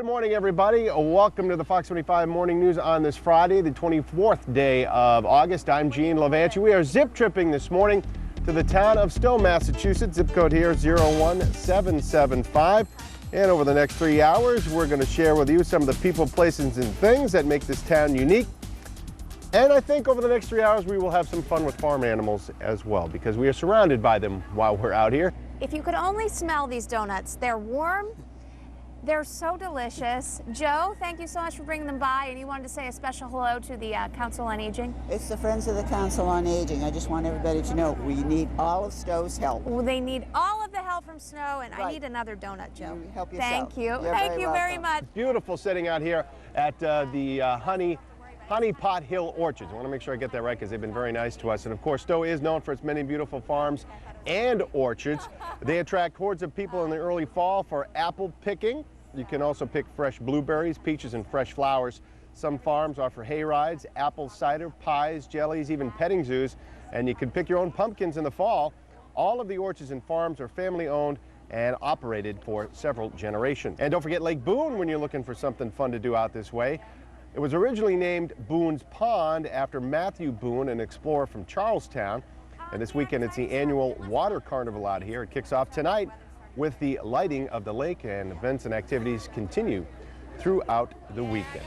morning, everybody. Welcome to the Fox 25 Morning News on this Friday, the 24th day of August. I'm Gene Levanchi. We are zip-tripping this morning to the town of Stow, Massachusetts. Zip code here 01775. And over the next 3 hours, we're going to share with you some of the people, places, and things that make this town unique. And I think over the next 3 hours, we will have some fun with farm animals as well, because we are surrounded by them while we're out here. If you could only smell these donuts, they're warm. They're so delicious. Joe, thank you so much for bringing them by. And you wanted to say a special hello to the Council on Aging? It's the Friends of the Council on Aging. I just want everybody to know we need all of Stow's help. Well, they need all of the help from Snow, and Right. I need another donut, Joe. You help yourself. Thank you. You're Thank you very much. Beautiful setting out here at the Honey Pot Hill Orchards. I want to make sure I get that right because they've been very nice to us. And of course, Stow is known for its many beautiful farms and orchards. They attract hordes of people in the early fall for apple picking. You can also pick fresh blueberries, peaches, and fresh flowers. Some farms offer hay rides, apple cider, pies, jellies, even petting zoos, and you can pick your own pumpkins in the fall. All of the orchards and farms are family-owned and operated for several generations. And don't forget Lake Boone when you're looking for something fun to do out this way. It was originally named Boone's Pond after Matthew Boone, an explorer from Charlestown. And this weekend it's the annual water carnival out here. It kicks off tonight with the lighting of the lake, and events and activities continue throughout the weekend.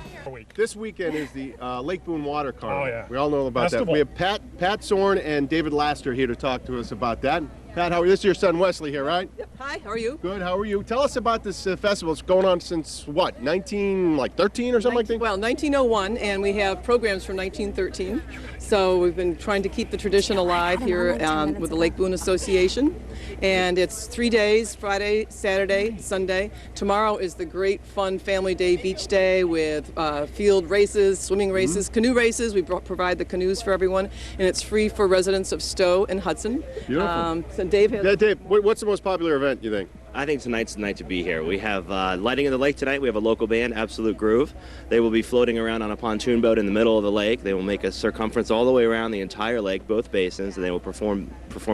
This weekend is the Lake Boone Water Carnival. Oh, yeah. We all know about Festival. that. We have Pat Sorn and David Laster here to talk to us about that. Pat, how are you? This is your son Wesley here, right? Yep. Hi, how are you? Good, how are you? Tell us about this festival. It's going on since what, 1913 or something like that? Well, 1901, and we have programs from 1913. So we've been trying to keep the tradition alive here with the Lake Boone Association. And it's 3 days, Friday, Saturday, Sunday. Tomorrow is the great fun family day, beach day with field races, swimming races, canoe races. We provide the canoes for everyone, and it's free for residents of Stow and Hudson. Beautiful. So Dave has... Yeah, Dave, what's the most popular event, you think? I think tonight's the night to be here. We have lighting of the lake tonight. We have a local band, Absolute Groove. They will be floating around on a pontoon boat in the middle of the lake. They will make a circumference all the way around the entire lake, both basins, and they will perform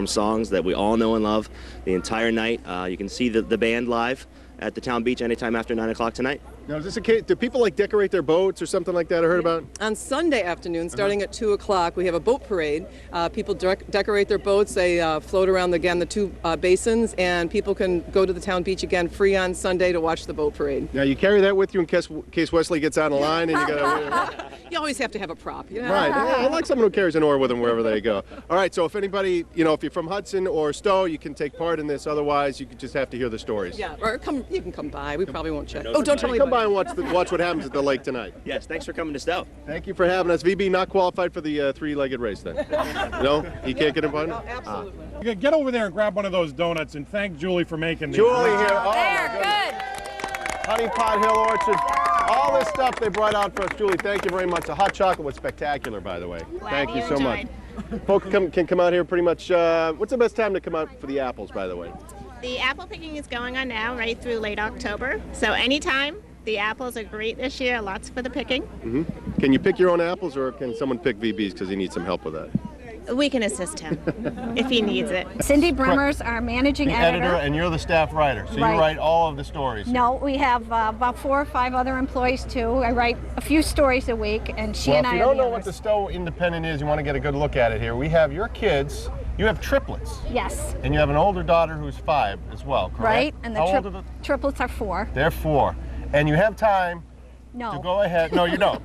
songs that we all know and love the entire night. You can see the band live at the town beach anytime after 9 o'clock tonight. Now, is this a case, do people like decorate their boats or something like that I heard about? On Sunday afternoon, starting at 2 o'clock, we have a boat parade. People decorate their boats. They float around, the two basins, and people can go to the town beach again free on Sunday to watch the boat parade. Now, you carry that with you in case Wesley gets out of line and you gotta... You always have to have a prop, you know? Right. Yeah, I like someone who carries an oar with them wherever they go. All right, so if anybody, if you're from Hudson or Stow, you can take part in this. Otherwise, you could just have to hear the stories. Yeah, or you can come by. We probably won't check. Oh, don't tell me. Come by and watch what happens at the lake tonight. Yes, thanks for coming to Stow. Thank you for having us. VB not qualified for the three-legged race then? No? He can't get invited? No, absolutely. Okay, get over there and grab one of those donuts and thank Julie for making these. Julie here. Oh, There, my goodness. good. Honey Pot Hill Orchard. All this stuff they brought out for us. Julie, thank you very much. The hot chocolate was spectacular, by the way. Thank you so much. Folks can come out here pretty much. What's the best time to come out for the apples, by the way? The apple picking is going on now right through late October. So anytime. The apples are great this year, lots for the picking. Can you pick your own apples or can someone pick VB's because he needs some help with that? We can assist him if he needs it. Cindy Brimmer's our managing editor. And you're the staff writer, so Right. you write all of the stories. No, we have about 4 or 5 other employees too. I write a few stories a week, and she Well, and if I you are don't the know what the others. Stow Independent is, you want to get a good look at it here. We have your kids. You have triplets. Yes, And you have an older daughter who's 5 as well, correct? right? And the How old are the... triplets are 4. They're 4. And you have time No. to go ahead. No, you don't.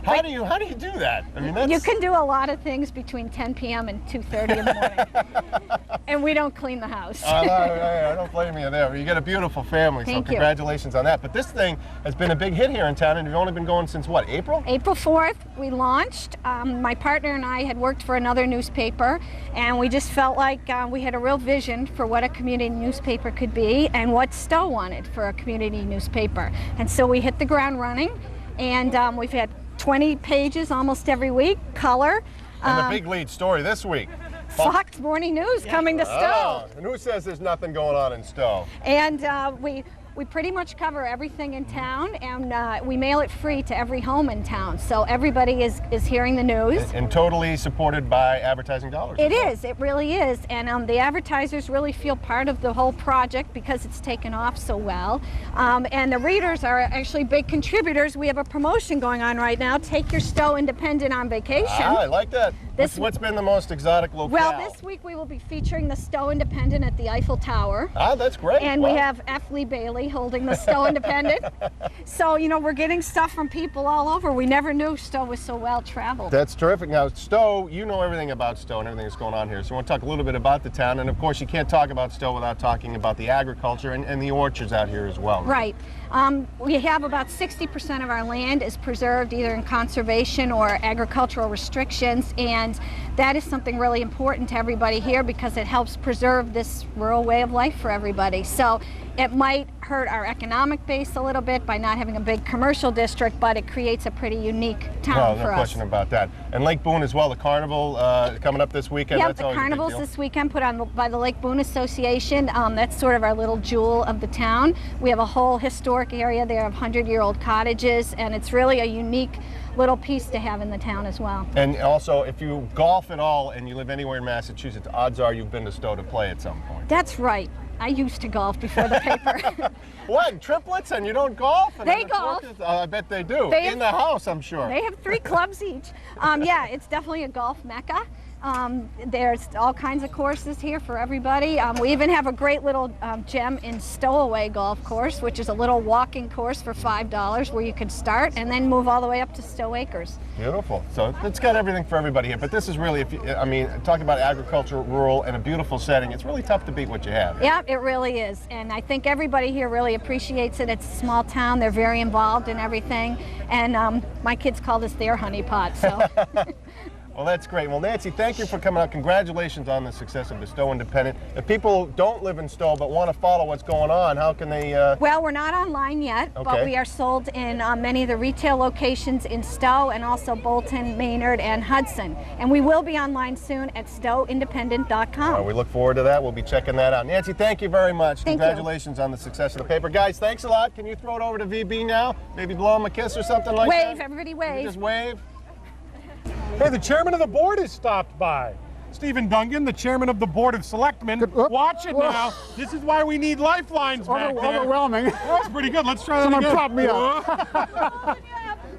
How do you do that? I mean, that's... You can do a lot of things between 10 p.m. and 2:30 in the morning. And we don't clean the house. I don't blame you there. You got a beautiful family, so Thank you. congratulations on that. But this thing has been a big hit here in town, and you've only been going since what, April? April 4th, we launched. My partner and I had worked for another newspaper, and we just felt like we had a real vision for what a community newspaper could be and what Stow wanted for a community newspaper. And so we hit the ground running, and we've had 20 pages almost every week, color. And the big lead story this week. Fox Morning News coming to Stow. And who says there's nothing going on in Stow? And we We pretty much cover everything in town, and we mail it free to every home in town. So everybody is hearing the news. And totally supported by advertising dollars. It is, it really is. And the advertisers really feel part of the whole project because it's taken off so well. And the readers are actually big contributors. We have a promotion going on right now. Take your Stow Independent on vacation. I like that. What's been the most exotic locale? Well, this week we will be featuring the Stow Independent at the Eiffel Tower. That's great. And we have F. Lee Bailey holding the Stow Independent. So, you know, we're getting stuff from people all over. We never knew Stow was so well traveled. That's terrific. Now, Stow, you know everything about Stow and everything that's going on here. So I want to talk a little bit about the town. And of course, you can't talk about Stow without talking about the agriculture and the orchards out here as well. Right. We have about 60% of our land is preserved either in conservation or agricultural restrictions, and that is something really important to everybody here because it helps preserve this rural way of life for everybody. So it might hurt our economic base a little bit by not having a big commercial district, but it creates a pretty unique town for us. No question about that. And Lake Boone as well, the carnival coming up this weekend. Yep, the carnival's this weekend put on by the Lake Boone Association. That's sort of our little jewel of the town. We have a whole historic area there of 100-year-old cottages, and it's really a unique little piece to have in the town as well. And also, if you golf at all and you live anywhere in Massachusetts, odds are you've been to Stow to play at some point. That's right. I used to golf before the paper. What, triplets and you don't golf? They golf. I bet they do. In the house, I'm sure. They have 3 clubs each. Yeah, it's definitely a golf mecca. There's all kinds of courses here for everybody. We even have a great little gem in Stowaway Golf Course, which is a little walking course for $5 where you can start and then move all the way up to Stow Acres. Beautiful. So it's got everything for everybody here. But this is really, talking about agriculture, rural, and a beautiful setting, it's really tough to beat what you have. Yeah, it really is. And I think everybody here really appreciates it. It's a small town. They're very involved in everything. And my kids call this their honeypot. So. Well, that's great. Well, Nancy, thank you for coming out. Congratulations on the success of the Stow Independent. If people don't live in Stow but want to follow what's going on, how can they? Well, we're not online yet, but we are sold in many of the retail locations in Stow and also Bolton, Maynard, and Hudson. And we will be online soon at stowindependent.com. We look forward to that. We'll be checking that out. Nancy, thank you very much. Thank Congratulations on the success of the paper. Guys, thanks a lot. Can you throw it over to VB now? Maybe blow him a kiss or something like that? Wave, everybody wave. Just wave. Hey, the chairman of the board has stopped by. Stephen Dungan, the chairman of the Board of Selectmen. Watch it now. This is why we need lifelines back there. Overwhelming. That's pretty good. Let's try that again. Someone prop me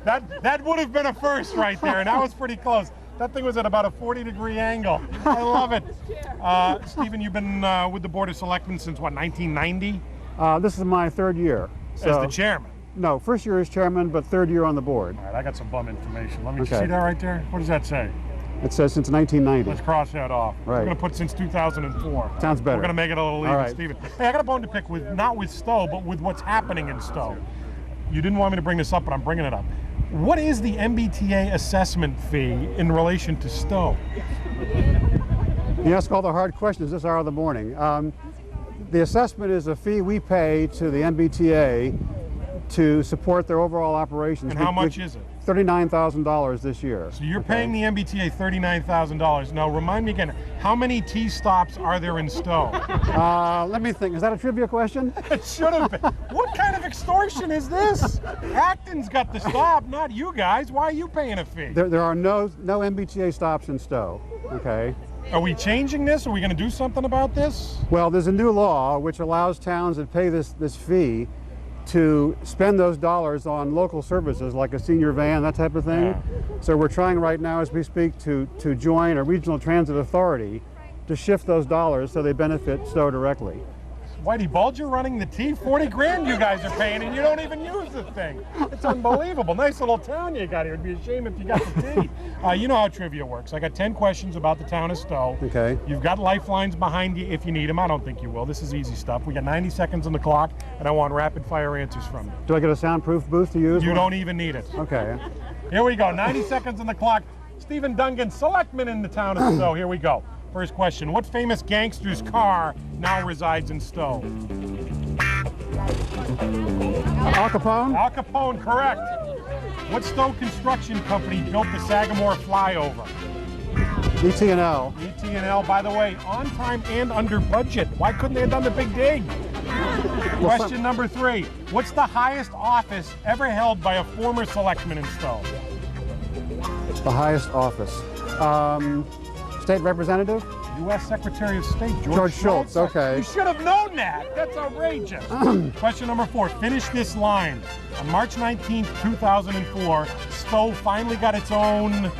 up. That would have been a first right there, and that was pretty close. That thing was at about a 40-degree angle. I love it. Stephen, you've been with the Board of Selectmen since, what, 1990? This is my 3rd year. As the chairman? No, 1st year as chairman, but 3rd year on the board. All right, I got some bum information. Let me see that right there. What does that say? It says since 1990. Let's cross that off. Right. We're going to put since 2004. Sounds better. We're going to make it a little even, right. Stephen. Hey, I got a bone to pick with, not with Stow, but with what's happening in Stow. You didn't want me to bring this up, but I'm bringing it up. What is the MBTA assessment fee in relation to Stow? You ask all the hard questions this hour of the morning. The assessment is a fee we pay to the MBTA to support their overall operations. And how much is it? $39,000 this year. So you're paying the MBTA $39,000. Now remind me again, how many T stops are there in Stow? Let me think. Is that a trivia question? It should have been. What kind of extortion is this? Acton's got the stop, not you guys. Why are you paying a fee? There are no MBTA stops in Stow. Okay. Are we changing this? Are we going to do something about this? Well, there's a new law which allows towns that pay this fee to spend those dollars on local services like a senior van, that type of thing. Yeah. So we're trying right now as we speak to join a regional transit authority to shift those dollars so they benefit Stow directly. Whitey Bulger running the T, 40 grand you guys are paying and you don't even use the thing. It's unbelievable. Nice little town you got here. It'd be a shame if you got the T. You know how trivia works. I got 10 questions about the town of Stow. Okay. You've got lifelines behind you if you need them. I don't think you will. This is easy stuff. We got 90 seconds on the clock and I want rapid fire answers from you. Do I get a soundproof booth to use? You don't even need it. Okay. Here we go. 90 seconds on the clock. Stephen Dungan, selectman in the town of Stow. Here we go. First question, what famous gangster's car now resides in Stow? Al Capone? Al Capone, correct. What Stow construction company built the Sagamore flyover? ET&L. ET&L, by the way, on time and under budget. Why couldn't they have done the big dig? Question number 3. What's the highest office ever held by a former selectman in Stow? The highest office. State representative? U.S. Secretary of State, George Shultz, okay. You should have known that. That's outrageous. Question number 4. Finish this line. On March 19th, 2004, Stow finally got its own...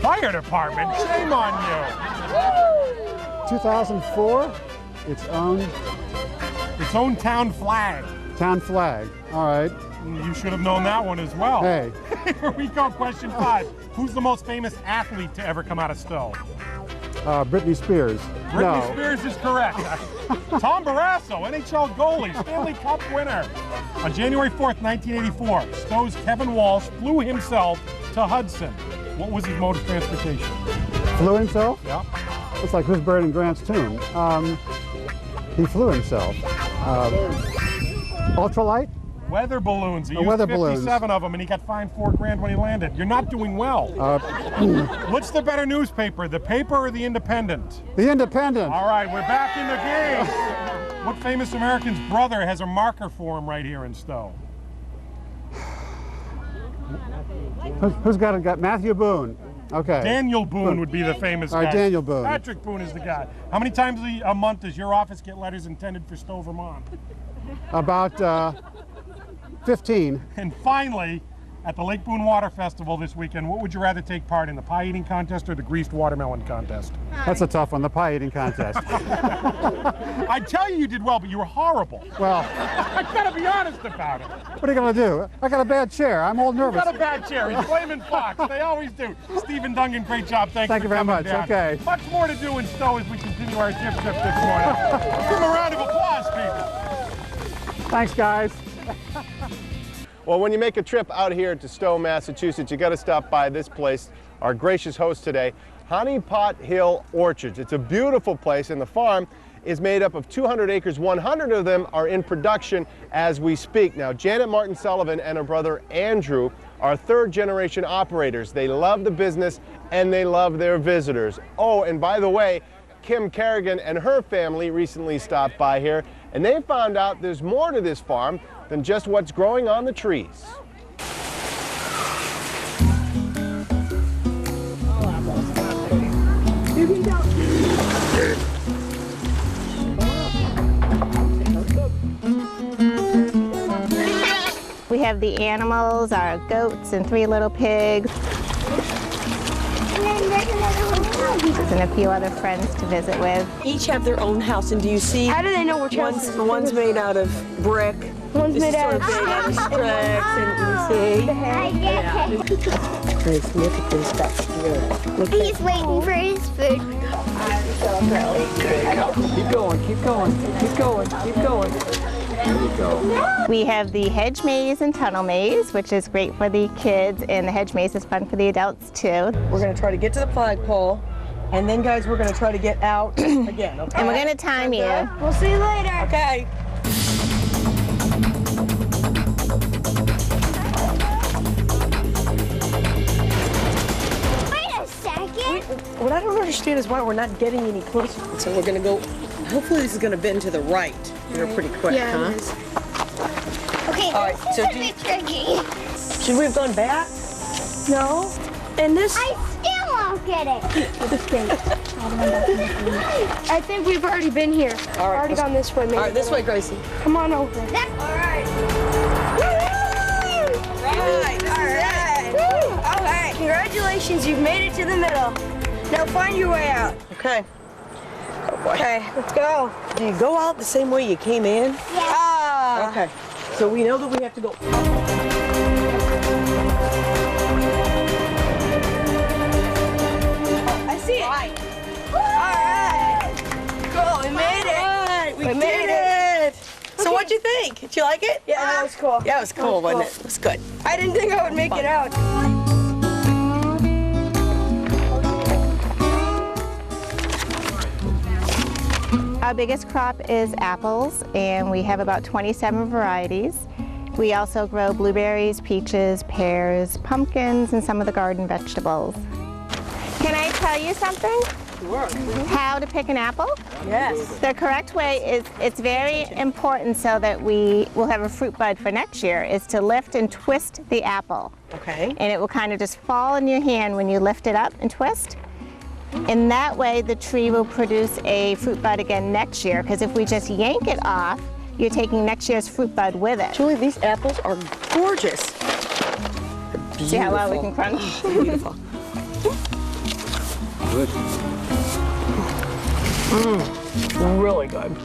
Fire department? Shame on you. 2004, its own town flag. Town flag. All right. You should have known that one as well. Hey. Here we go, question 5. Who's the most famous athlete to ever come out of Stow? Britney Spears. Britney Spears is correct. Tom Barrasso, NHL goalie, Stanley Cup winner. On January 4th, 1984, Stow's Kevin Walsh flew himself to Hudson. What was his mode of transportation? Flew himself? Yeah. It's like Who's Buried in Grant's Tomb. He flew himself. Ultralight? Weather balloons. He used weather 57 balloons. of them, and he got fined $4 grand when he landed. You're not doing well. What's the better newspaper, the Paper or the Independent? The Independent. All right, we're back in the game. What famous American's brother has a marker for him right here in Stow? Who's got it? Matthew Boone. Okay. Daniel Boone would be the famous guy. All right, Daniel Boone. Patrick Boone is the guy. How many times a month does your office get letters intended for Stow, Vermont? About 15. And finally, at the Lake Boone Water Festival this weekend, what would you rather take part in, the pie eating contest or the greased watermelon contest? That's a tough one, the pie eating contest. I'd tell you did well, but you were horrible. Well, I gotta be honest about it. What are you gonna do? I got a bad chair. I'm all nervous. You got a bad chair. He's blaming Fox. They always do. Stephen Dungan, great job. Thank you very much. Down. Okay. Much more to do in Stow as we continue our ZipTrip this morning. Give them a round of applause, people. Thanks, guys. Well, when you make a trip out here to Stow, Massachusetts, you got to stop by this place, our gracious host today, Honey Pot Hill Orchards. It's a beautiful place, and the farm is made up of 200 acres. 100 of them are in production as we speak. Now, Janet Martin Sullivan and her brother Andrew are third-generation operators. They love the business, and they love their visitors. Oh, and by the way, Kim Kerrigan and her family recently stopped by here, and they found out there's more to this farm than just what's growing on the trees. We have the animals, our goats and 3 little pigs. And a few other friends to visit with. Each have their own house, and do you see? How do they know which house? One's made out of brick. One's made out of sticks, and you see? Grace, look at this back here. He's waiting for his food. Keep going, keep going, keep going, keep going. There we go. We have the hedge maze and tunnel maze, which is great for the kids, and the hedge maze is fun for the adults too. We're going to try to get to the flagpole, and then, guys, we're going to try to get out again, okay? And we're going to time you. We'll see you later. Okay. Wait a second. What I don't understand is why we're not getting any closer. So we're going to go, hopefully this is going to bend to the right. You're pretty quick, huh? It is. Okay, all right, this so is a bit tricky. Should we have gone back? No. And this? I still won't get it. I think we've already been here. All right, already gone this way, maybe. All right, this way, Gracie. Come on over. All right. All right. Congratulations, you've made it to the middle. Now find your way out. Okay. Oh boy. Okay, let's go. Do you go out the same way you came in? Yeah. Okay. So we know that we have to go. I see it. Right. All right. Cool, we made it. All right, we made did it. So what'd you think? Did you like it? Yeah, that was cool. Yeah, it was cool, wasn't it? It was good. I didn't think I would make it out. Our biggest crop is apples, and we have about 27 varieties. We also grow blueberries, peaches, pears, pumpkins, and some of the garden vegetables. Can I tell you something? How to pick an apple? Yes. The correct way is, it's very important so that we will have a fruit bud for next year, is to lift and twist the apple. Okay. And it will kind of just fall in your hand when you lift it up and twist. And that way the tree will produce a fruit bud again next year, because if we just yank it off, you're taking next year's fruit bud with it. Julie, these apples are gorgeous. See how well we can crunch? Beautiful. Good. Really good.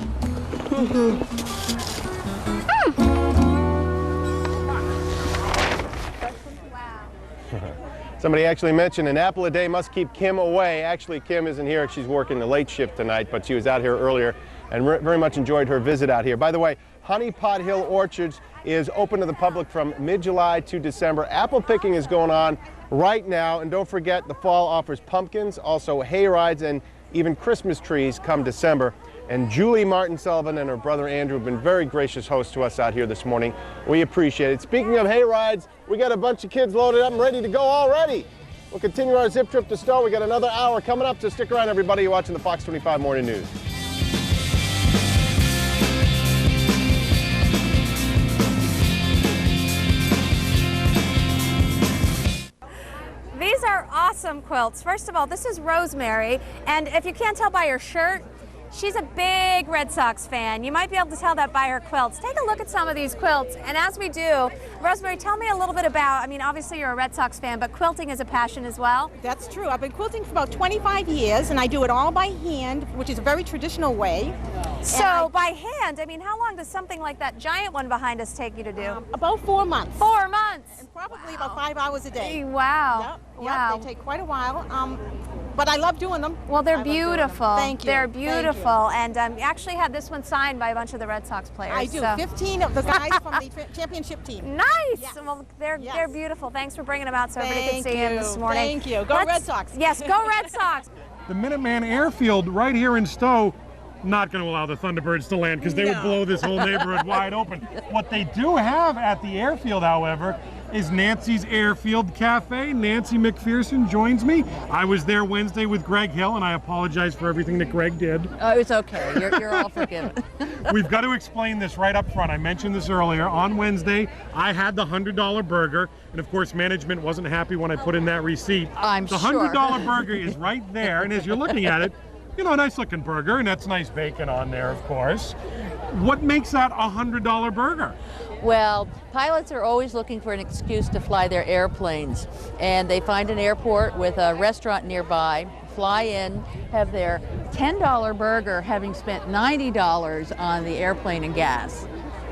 Somebody actually mentioned an apple a day must keep Kim away. Actually, Kim isn't here. She's working the late shift tonight, but she was out here earlier and very much enjoyed her visit out here. By the way, Honey Pot Hill Orchards is open to the public from mid-July to December. Apple picking is going on right now, and don't forget the fall offers pumpkins, also hay rides, and even Christmas trees come December. And Julie Martin Sullivan and her brother Andrew have been very gracious hosts to us out here this morning. We appreciate it. Speaking of hay rides, we got a bunch of kids loaded up and ready to go already. We'll continue our zip trip to Stow. We got another hour coming up, so stick around, everybody. You're watching the Fox 25 Morning News. These are awesome quilts. First of all, this is Rosemary, and if you can't tell by her shirt, she's a big Red Sox fan. You might be able to tell that by her quilts. Take a look at some of these quilts, and as we do, Rosemary, tell me a little bit about, I mean, obviously you're a Red Sox fan, but quilting is a passion as well? That's true. I've been quilting for about 25 years, and I do it all by hand, which is a very traditional way. So by hand, I mean, how long does something like that giant one behind us take you to do? About 4 months. 4 months? And probably about 5 hours a day. Wow. Yep, Wow. they take quite a while. But I love doing them. Well, they're beautiful. Thank you. They're beautiful. Thank you. And you actually had this one signed by a bunch of the Red Sox players. I do. So. 15 of the guys from the championship team. Nice. Yes. Well, they're beautiful. Thanks for bringing them out so everybody Thank can see them this morning. Thank you. Go Red Sox. Yes, go Red Sox. The Minuteman Airfield right here in Stow, not going to allow the Thunderbirds to land because they would blow this whole neighborhood wide open. What they do have at the airfield, however, is Nancy's Airfield Cafe. Nancy McPherson joins me. I was there Wednesday with Greg Hill, and I apologize for everything that Greg did. Oh, it's okay. You're all forgiven. We've got to explain this right up front. I mentioned this earlier. On Wednesday, I had the $100 burger, and of course, management wasn't happy when I put in that receipt. I'm the sure. The $100 burger is right there, and as you're looking at it, you know, a nice looking burger, and that's nice bacon on there, of course. What makes that a $100 burger? Well, pilots are always looking for an excuse to fly their airplanes, and they find an airport with a restaurant nearby, fly in, have their $10 burger, having spent $90 on the airplane and gas.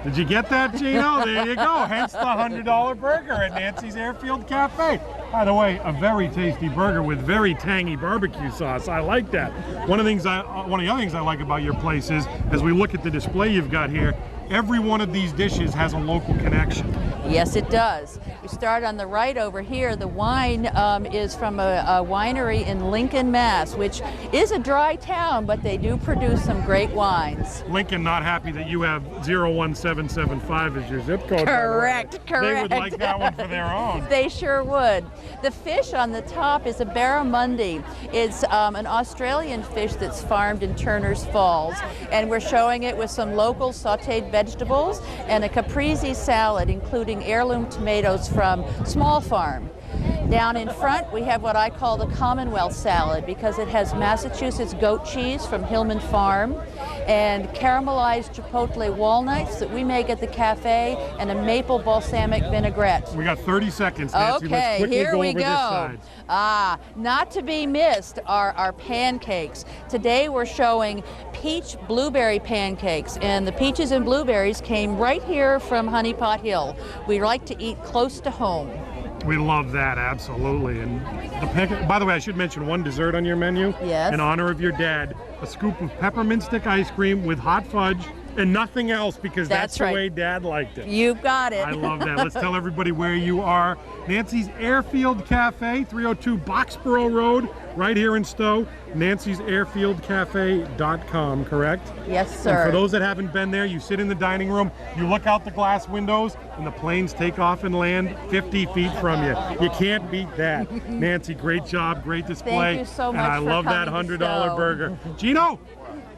Did you get that, Gino? There you go. Hence the $100 burger at Nancy's Airfield Cafe. By the way, a very tasty burger with very tangy barbecue sauce. I like that. One of the other things I like about your place is, as we look at the display you've got here, every one of these dishes has a local connection. Yes, it does. We start on the right over here. The wine is from a winery in Lincoln, Mass, which is a dry town, but they do produce some great wines. Lincoln not happy that you have 01775 as your zip code. Correct. They would like that one for their own. They sure would. The fish on the top is a barramundi. It's an Australian fish that's farmed in Turner's Falls, and we're showing it with some local sautéed vegetables and a caprese salad, including heirloom tomatoes from Small Farm. Down in front, we have what I call the Commonwealth salad because it has Massachusetts goat cheese from Hillman Farm and caramelized chipotle walnuts that we make at the cafe and a maple balsamic vinaigrette. We got 30 seconds, Nancy. Okay, Let's quickly here go we over go. this side. Not to be missed are our pancakes. Today we're showing peach blueberry pancakes, and the peaches and blueberries came right here from Honey Pot Hill. We like to eat close to home. We love that, absolutely. And the pancake, by the way, I should mention one dessert on your menu. Yes. In honor of your dad, a scoop of peppermint stick ice cream with hot fudge and nothing else, because that's the right. way Dad liked it. You've got it. I love that. Let's tell everybody where you are. Nancy's Airfield Cafe, 302 Boxborough Road, right here in Stow. Nancy'sAirfieldCafe.com, correct? Yes, sir. And for those that haven't been there, you sit in the dining room, you look out the glass windows, and the planes take off and land 50 feet from you. You can't beat that. Nancy, great job, great display. Thank you so much. And I love that $100 burger. Gino,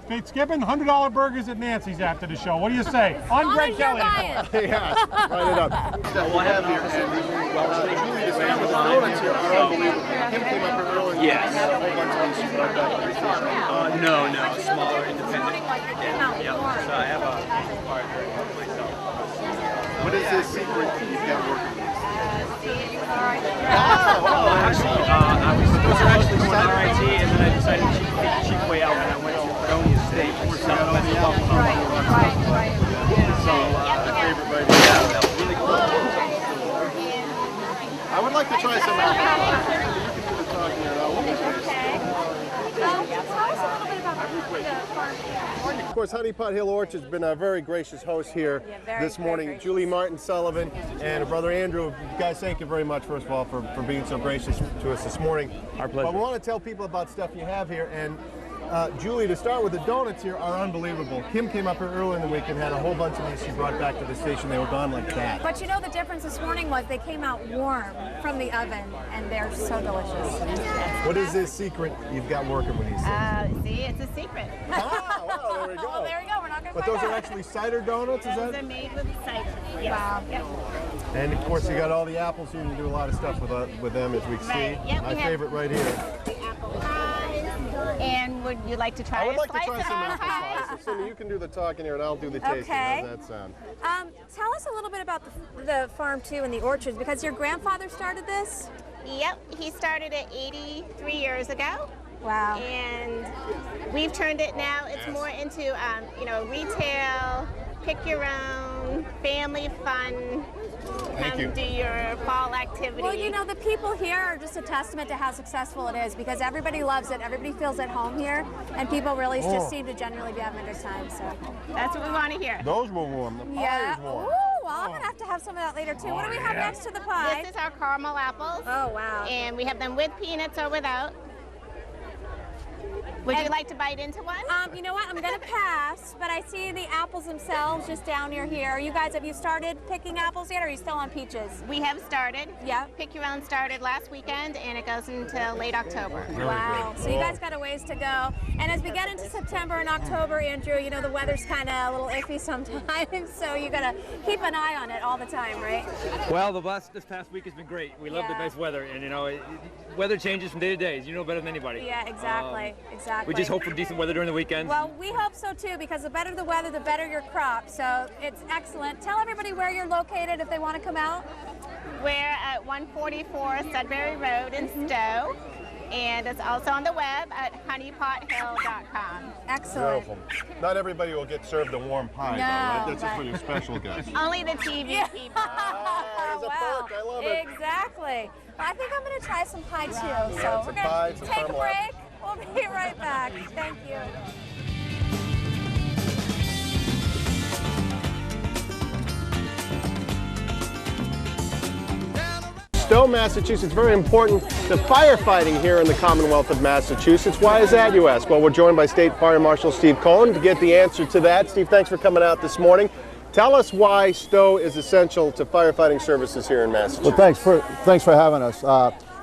Kate Skippin, $100 burgers at Nancy's after the show. What do you say? On Greg Kelly. Yeah, write it up. We'll have here, Yes. No, smaller, independent. Yeah. So I have a partner myself. What is this secret you've got working? Well, actually, I was supposed to actually go on RIT, and then I decided to take the cheap way out, and I went to Fredonia State, which is out of the Buffalo. So, favorite right here. Yeah, that was really cool. I would like to try some apple pie. You can do the talking here. Of course, Honey Pot Hill Orchard's been a very gracious host here this morning. Julie Martin Sullivan and Brother Andrew, guys, thank you very much, first of all, for being so gracious to us this morning. Our pleasure. But we want to tell people about stuff you have here. And Julie, to start with, the donuts here are unbelievable. Kim came up here earlier in the week and had a whole bunch of these she brought back to the station. They were gone like that. But you know the difference this morning was they came out warm from the oven, and they're so delicious. What is this secret you've got working with these things? See, it's a secret. Ah, well, there we go. Well, there we go. We're not going to But those are actually cider donuts, is Those that? are made with cider. Yes. Wow. Yep. And of course, you got all the apples here. You can do a lot of stuff with them, as we see. Right. Yep, My we have favorite right here. the apple pies. And would you like to try I would a like to slice try of some apple apple pie? pies. So, Cindy, you can do the talking here, and I'll do the tasting. Okay. How's that sound? Tell us a little bit about the farm too and the orchards, because your grandfather started this. Yep, he started it 83 years ago. Wow. And we've turned it now, it's more into, retail, pick your own, family fun. Thank you. Do your fall activity. Well, you know, the people here are just a testament to how successful it is, because everybody loves it, everybody feels at home here, and people really just seem to genuinely be having a good time. So that's what we want to hear. Those were warm. The pie is warm. Ooh, well, I'm gonna have to have some of that later too. What do we have next to the pie? This is our caramel apples. Oh wow. And we have them with peanuts or without. Would you like to bite into one? You know what? I'm going to pass, but I see the apples themselves just down near here. You guys, have you started picking apples yet, or are you still on peaches? We have started. Yeah. Pick Your Own started last weekend, and it goes until late October. Wow. So you guys got a ways to go. And as we get into September and October, Andrew, you know, the weather's kind of a little iffy sometimes, so you got to keep an eye on it all the time, right? Well, this past week has been great. We love the nice weather, and weather changes from day to day. You know better than anybody. Yeah, exactly. Exactly. We just hope for decent weather during the weekends. Well, we hope so too, because the better the weather, the better your crop. So it's excellent. Tell everybody where you're located if they want to come out. We're at 144 Sudbury Road in Stow, and it's also on the web at honeypothill.com. Excellent. Beautiful. Not everybody will get served a warm pie, No, though, right? That's just but- for your special guests. Only the TV people. There's a Wow. perk. I love it. Exactly. Well, I think I'm going to try some pie too. Yeah, So some we're pie, going to some take a caramel break. We'll be right back. Thank you. Stow, Massachusetts, very important to firefighting here in the Commonwealth of Massachusetts. Why is that, you ask? Well, we're joined by State Fire Marshal Steve Cohen to get the answer to that. Steve, thanks for coming out this morning. Tell us why Stow is essential to firefighting services here in Massachusetts. Well, thanks for having us.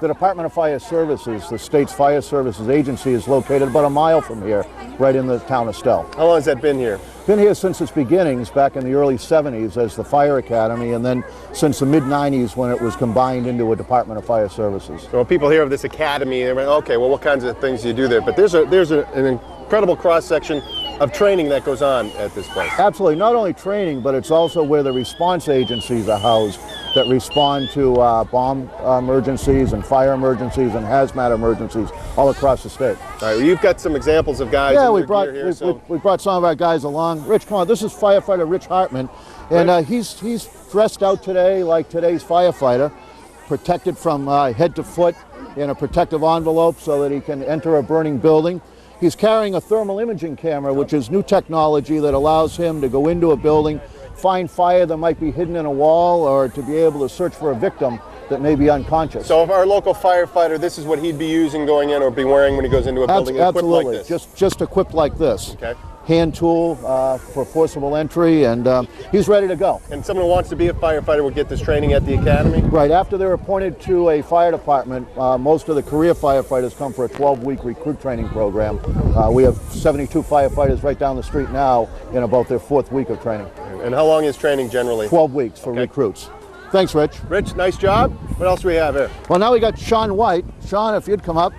The Department of Fire Services, the state's fire services agency, is located about a mile from here, right in the town of Stow. How long has that been here? Been here since its beginnings back in the early 70s as the Fire Academy, and then since the mid-90s when it was combined into a Department of Fire Services. So when people hear of this academy, they're like, okay, well, what kinds of things do you do there? But there's an incredible cross-section of training that goes on at this place. Absolutely, not only training, but it's also where the response agencies are housed that respond to bomb emergencies and fire emergencies and hazmat emergencies all across the state. All right, well, you've got some examples of guys. Yeah, in we your brought gear here, we brought some of our guys along. Rich, come on, this is firefighter Rich Hartman, and he's dressed out today like today's firefighter, protected from head to foot in a protective envelope so that he can enter a burning building. He's carrying a thermal imaging camera, which is new technology that allows him to go into a building, find fire that might be hidden in a wall, or to be able to search for a victim that may be unconscious. So if our local firefighter, this is what he'd be using going in or be wearing when he goes into a building, Absolutely, equipped like this? just equipped like this. Okay. Hand tool for forcible entry, and he's ready to go. And someone who wants to be a firefighter will get this training at the academy? Right, after they're appointed to a fire department, most of the career firefighters come for a 12-week recruit training program. We have 72 firefighters right down the street now in about their 4th week of training. And how long is training generally? 12 weeks for recruits. Thanks, Rich. Rich, nice job. What else do we have here? Well, now we got Sean White. Sean, if you'd come up.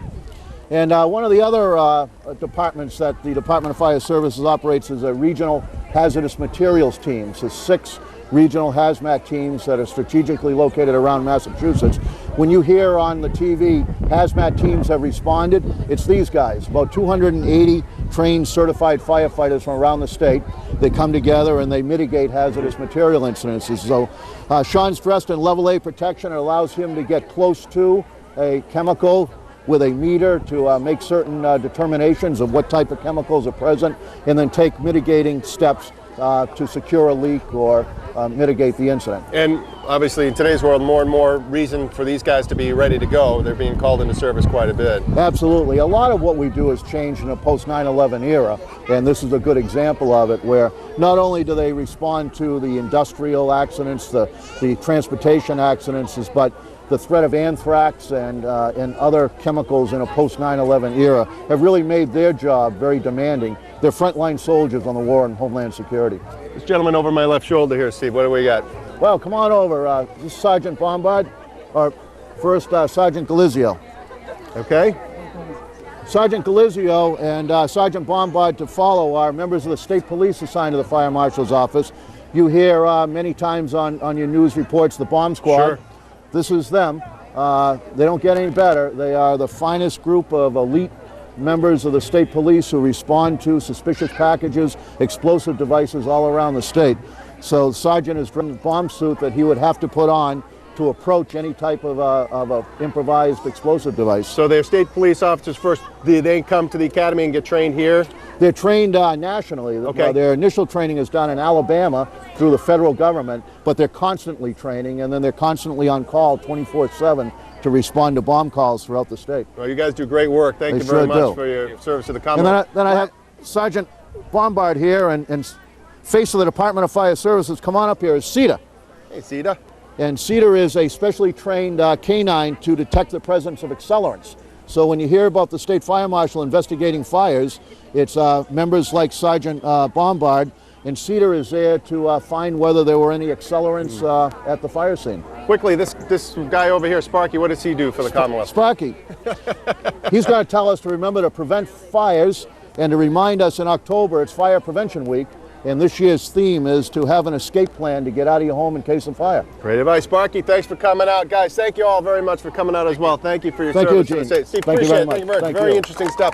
And one of the other departments that the Department of Fire Services operates is a regional hazardous materials teams. There's 6 regional hazmat teams that are strategically located around Massachusetts. When you hear on the TV, hazmat teams have responded, it's these guys, about 280 trained certified firefighters from around the state. They come together and they mitigate hazardous material incidences. So Sean's dressed in level A protection. It allows him to get close to a chemical with a meter to make certain determinations of what type of chemicals are present, and then take mitigating steps to secure a leak or mitigate the incident. And obviously in today's world, more and more reason for these guys to be ready to go. They're being called into service quite a bit. Absolutely. A lot of what we do has changed in a post-9/11 era, and this is a good example of it, where not only do they respond to the industrial accidents, the transportation accidents, but the threat of anthrax and other chemicals in a post-9/11 era have really made their job very demanding. They're frontline soldiers on the war and homeland security. This gentleman over my left shoulder here, Steve, what do we got? Well, come on over. This is Sergeant Bombard, or first Sergeant Galizio. Okay. Sergeant Galizio and Sergeant Bombard to follow are members of the state police assigned to the Fire Marshal's office. You hear many times on your news reports the bomb squad. Sure. This is them. They don't get any better. They are the finest group of elite members of the state police who respond to suspicious packages, explosive devices all around the state. So the sergeant is wearing a bomb suit that he would have to put on to approach any type of a improvised explosive device. So they're state police officers first. Do they come to the academy and get trained here? They're trained nationally. Okay. Their initial training is done in Alabama through the federal government, but they're constantly training, and then they're constantly on call 24/7 to respond to bomb calls throughout the state. Well, you guys do great work. Thank you very much for your service to the Commonwealth. And then I have Sergeant Bombard here, and face of the Department of Fire Services. Come on up here is CETA. Hey, CETA. And CETA is a specially trained canine to detect the presence of accelerants. So when you hear about the State Fire Marshal investigating fires, it's members like Sergeant Bombard, and CETA is there to find whether there were any accelerants at the fire scene. Quickly, this guy over here, Sparky, what does he do for the Commonwealth? Sparky, he's going to tell us to remember to prevent fires and to remind us in October it's Fire Prevention Week. And this year's theme is to have an escape plan to get out of your home in case of fire. Great advice, Sparky. Thanks for coming out. Guys, thank you all very much for coming out as well. Thank you for your service. Thank you, Gene. Steve, Thank you appreciate very it. much. Thank you very much. Thank Very you. interesting stuff.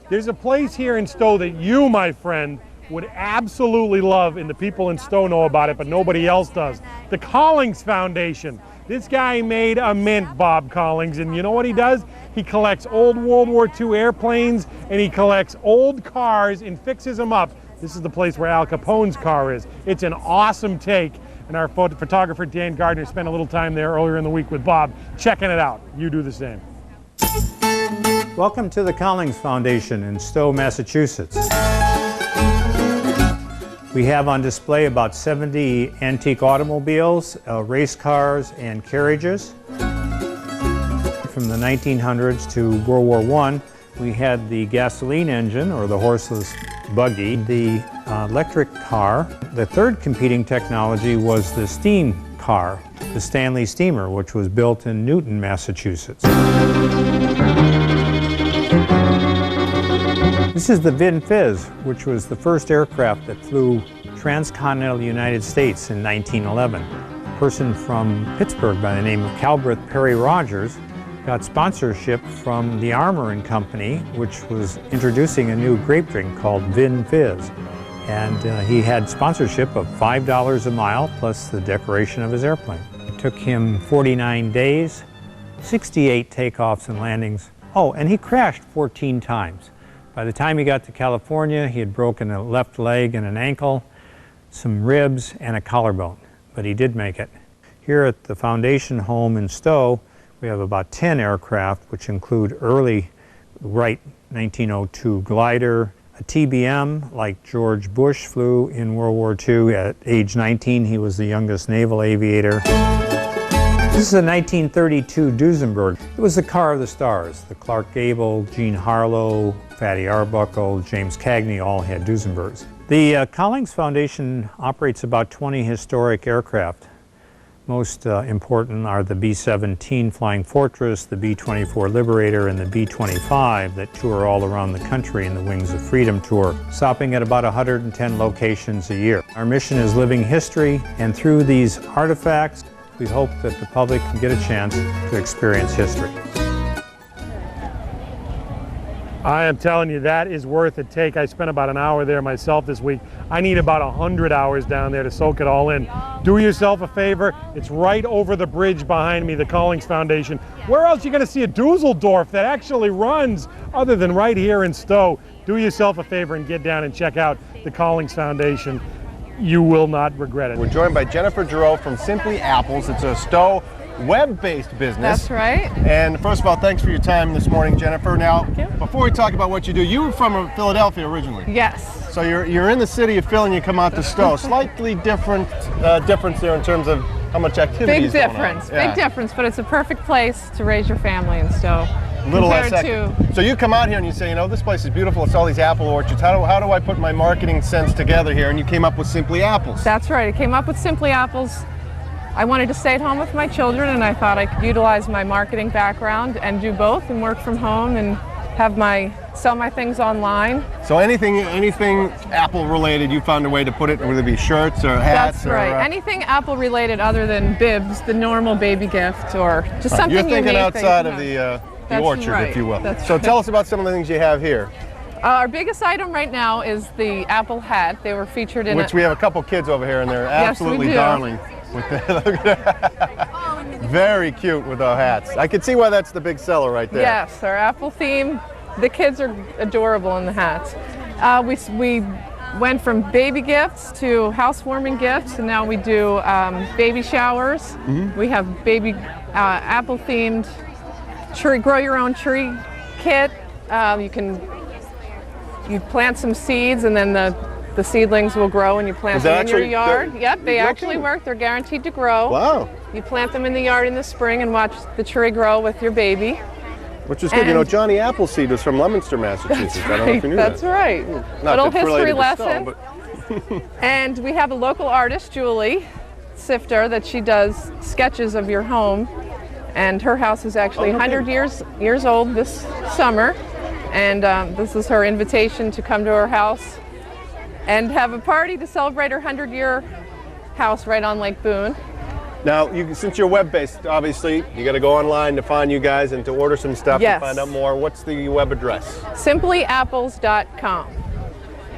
There's a place here in Stow that you, my friend, would absolutely love, and the people in Stow know about it, but nobody else does. The Collings Foundation. This guy made a mint, Bob Collings, and you know what he does? He collects old World War II airplanes, and he collects old cars and fixes them up. This is the place where Al Capone's car is. It's an awesome take, and our photographer Dan Gardner spent a little time there earlier in the week with Bob, checking it out. You do the same. Welcome to the Collings Foundation in Stow, Massachusetts. We have on display about 70 antique automobiles, race cars, and carriages. From the 1900s to World War I, we had the gasoline engine, or the horseless buggy, the electric car. The third competing technology was the steam car, the Stanley Steamer, which was built in Newton, Massachusetts. This is the Vin Fizz, which was the first aircraft that flew transcontinental United States in 1911. A person from Pittsburgh by the name of Calbreth Perry Rogers got sponsorship from the Armour and Company, which was introducing a new grape drink called Vin Fizz. And he had sponsorship of $5 a mile plus the decoration of his airplane. It took him 49 days, 68 takeoffs and landings. Oh, and he crashed 14 times. By the time he got to California, he had broken a left leg and an ankle, some ribs, and a collarbone, but he did make it. Here at the Foundation home in Stow, we have about 10 aircraft, which include early Wright 1902 glider, a TBM like George Bush flew in World War II. At age 19, he was the youngest naval aviator. This is a 1932 Duesenberg. It was the car of the stars. The Clark Gable, Jean Harlow, Fatty Arbuckle, James Cagney all had Duesenbergs. The Collings Foundation operates about 20 historic aircraft. Most important are the B-17 Flying Fortress, the B-24 Liberator, and the B-25 that tour all around the country in the Wings of Freedom tour, stopping at about 110 locations a year. Our mission is living history, and through these artifacts, we hope that the public can get a chance to experience history. I am telling you, that is worth a take. I spent about an hour there myself this week. I need about 100 hours down there to soak it all in. Do yourself a favor. It's right over the bridge behind me, the Collings Foundation. Where else are you going to see a Dusseldorf that actually runs other than right here in Stow? Do yourself a favor and get down and check out the Collings Foundation. You will not regret it. We're joined by Jennifer Giroux from Simply Apples. It's a Stow web-based business. That's right. And first of all, thanks for your time this morning, Jennifer. Now, before we talk about what you do, you were from Philadelphia originally. Yes. So you're in the city of Phil and you come out to Stow. Slightly different difference there in terms of how much activity is going on. Big difference, but it's a perfect place to raise your family in Stow. A little less hectic. So you come out here and you say, you know, this place is beautiful. It's all these apple orchards. How do I put my marketing sense together here? And you came up with Simply Apples. That's right. I came up with Simply Apples. I wanted to stay at home with my children, and I thought I could utilize my marketing background and do both and work from home and sell my things online. So anything Apple related, you found a way to put it, whether it be shirts or hats. That's right. Anything Apple related other than bibs, the normal baby gift, or just something unique. You're thinking outside of the orchard, right. if you will. That's so right. Tell us about some of the things you have here. Our biggest item right now is the apple hat. They were featured in which we have a couple kids over here, and they're absolutely darling. With very cute with our hats. I can see why that's the big seller right there. Yes, our apple theme. The kids are adorable in the hats. We went from baby gifts to housewarming gifts, and now we do baby showers. Mm-hmm. We have baby apple themed tree, grow your own tree kit. You plant some seeds, and then the seedlings will grow and you plant them in your yard. Yep, they actually work. They're guaranteed to grow. Wow. You plant them in the yard in the spring and watch the tree grow with your baby. Which is good. You know, Johnny Appleseed was from Leominster, Massachusetts. That's right. I don't know if you knew that's that. right. Not little history lesson. Stow, And we have a local artist, Julie Sifter, that she does sketches of your home. And her house is actually 100 years old this summer. And this is her invitation to come to her house and have a party to celebrate her 100-year house right on Lake Boone. Now, since you're web-based, obviously, you got to go online to find you guys and to order some stuff and find out more. What's the web address? SimplyApples.com.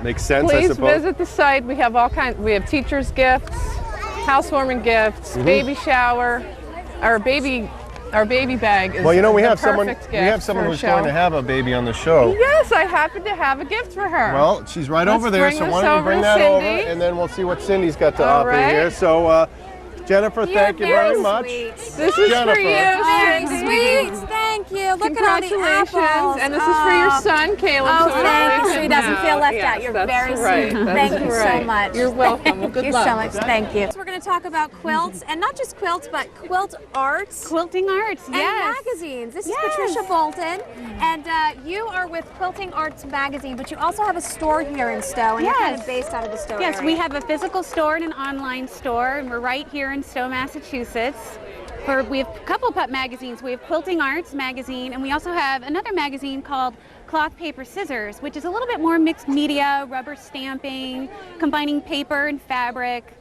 Makes sense, Please I suppose. visit the site. We have all kinds. We have teachers' gifts, housewarming gifts, baby shower, our baby bag is well, you know, we the have someone perfect who's going to have a baby on the show. Yes, I happen to have a gift for her. Well, she's right over there, so why don't you bring that over, and then we'll see what Cindy's got to offer here. So, Jennifer, thank you very much. This is Jennifer. for you, Cindy. Sweet, thank you. Look at all the apples. And this is for your son, Caleb. Oh, thank you. So he doesn't feel left out. You're very sweet. Thank you so much. You're welcome. Well, good luck. Thank you so much. Thank you. So we're going to talk about quilts, and not just quilts, but quilt arts. Quilting arts, and yes. magazines. This is Patricia Bolton, and you are with Quilting Arts Magazine, but you also have a store here in Stow, and you're kind of based out of the Stow area. Yes, we have a physical store and an online store, and we're right here in Stow, Massachusetts. We have a couple of magazines. We have Quilting Arts magazine, and we also have another magazine called Cloth, Paper, Scissors, which is a little bit more mixed media, rubber stamping, combining paper and fabric.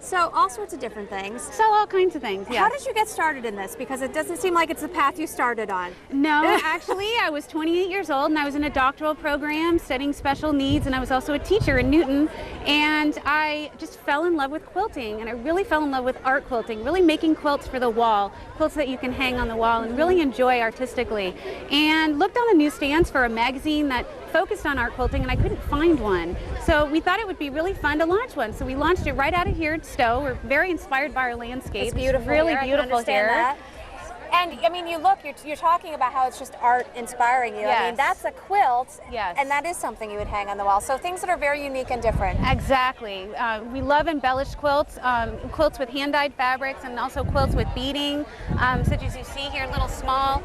So all sorts of different things. So all kinds of things, yes. How did you get started in this? Because it doesn't seem like it's the path you started on. No, actually I was 28 years old and I was in a doctoral program studying special needs, and I was also a teacher in Newton, and I just fell in love with quilting, and I really fell in love with art quilting, really making quilts for the wall, quilts that you can hang on the wall and really enjoy artistically. And looked on the newsstands for a magazine that focused on art quilting, and I couldn't find one. So we thought it would be really fun to launch one. So we launched it right out of here at Stow. We're very inspired by our landscape. It's beautiful. Really here. beautiful I can understand here. that. And I mean, you look, you're talking about how it's just art inspiring you. I mean, Yes. that's a quilt, Yes. and that is something you would hang on the wall. So things that are very unique and different. Exactly. We love embellished quilts, quilts with hand-dyed fabrics, and also quilts with beading, such as you see here, little small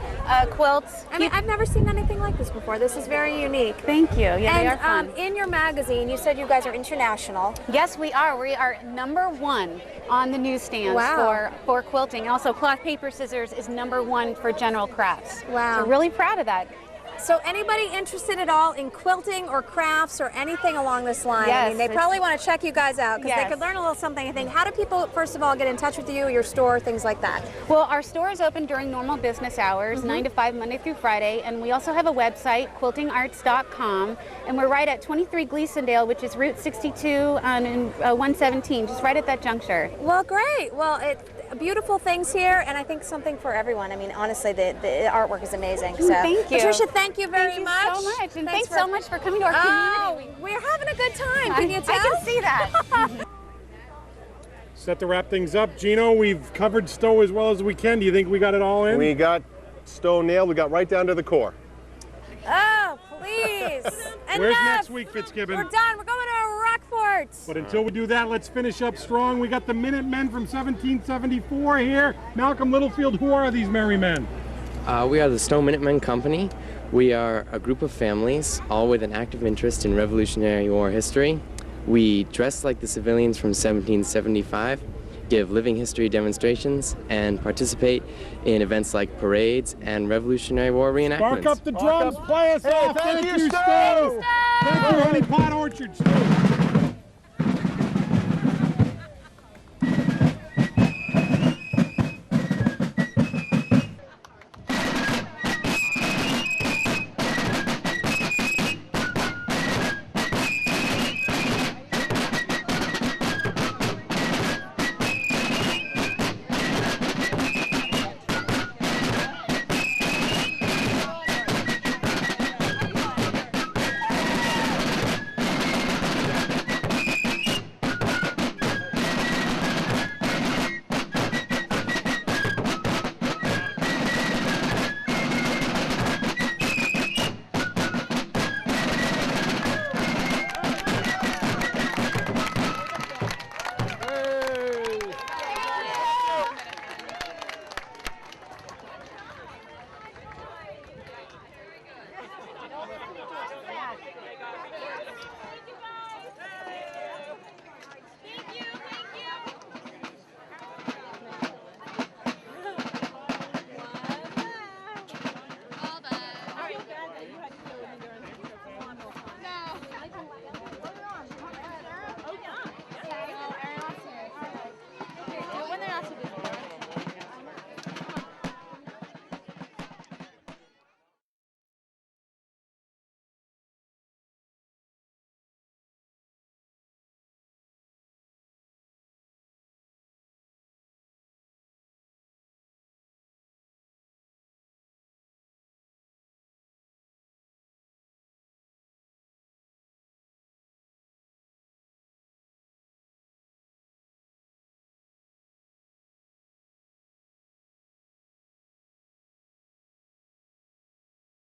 quilts. I mean, I've never seen anything like this before. This is very unique. Thank you. Yeah, they are and fun. in your magazine, you said you guys are international. Yes, we are. We are #1 on the newsstands Wow. for quilting. And also, cloth, paper, scissors is #1 for general crafts. Wow. So really proud of that. So anybody interested at all in quilting or crafts or anything along this line, I Yes, mean, they it's- probably want to check you guys out because they Yes. could learn a little something, I think. How do people, first of all, get in touch with you, your store, things like that? Well, our store is open during normal business hours, 9 to 5, Monday through Friday, and we also have a website, quiltingarts.com, and we're right at 23 Gleasondale, which is Route 62 and 117, just right at that juncture. Well, great. Well, beautiful things here, and I think something for everyone. I mean, honestly, the artwork is amazing. So, Thank you. Patricia, thank you very much. Thank you so much, and thanks so much for coming to our community. We're having a good time. Can you tell? I can see that. Set to wrap things up, Gino, we've covered Stow as well as we can. Do you think we got it all in? We got Stow nailed. We got right down to the core. Oh, please. Where's Enough. next week, Fitzgibbon? We're done. We're going to Rockfort. But until we do that, let's finish up strong. We got the Minutemen from 1774 here. Malcolm Littlefield, who are these merry men? We are the Stow Minutemen Company. We are a group of families, all with an active interest in Revolutionary War history. We dress like the civilians from 1775, give living history demonstrations, and participate in events like parades and Revolutionary War reenactments. Spark up the drums, play us off. Thank you, Stow. Stow. Thank you, Honey Pot Orchard, Stow.